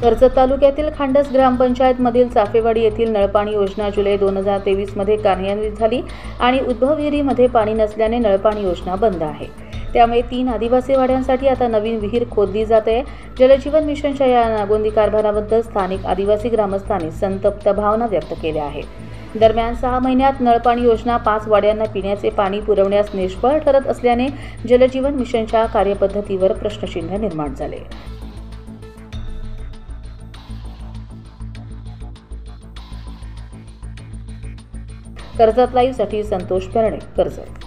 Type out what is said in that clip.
कर्जत तालुक्यातील खांडस ग्रामपंचायतमधील चाफेवाडी येथील नळपाणी योजना जुलै 2023 मध्ये कार्यान्वित झाली आणि उद्भव विहिरीमध्ये पाणी नसल्याने नळपाणी योजना बंद आहे। त्यामुळे 3 आदिवासी वाड्यांसाठी आता नवीन विहीर खोदली जात आहे। जलजीवन मिशनच्या या नागोंदी कारभाराबद्दल स्थानिक आदिवासी ग्रामस्थांनी संतप्त भावना व्यक्त केल्या आहेत। दरम्यान 6 महिन्यात नळपाणी योजना 5 वाड्यांना पिण्याचे पाणी पुरवण्यास निष्फळ ठरत असल्याने जलजीवन मिशनच्या कार्यपद्धतीवर प्रश्नचिन्ह निर्माण झाले। कर्जत लाईव्हसाठी संतोष पेरणे, कर्जत।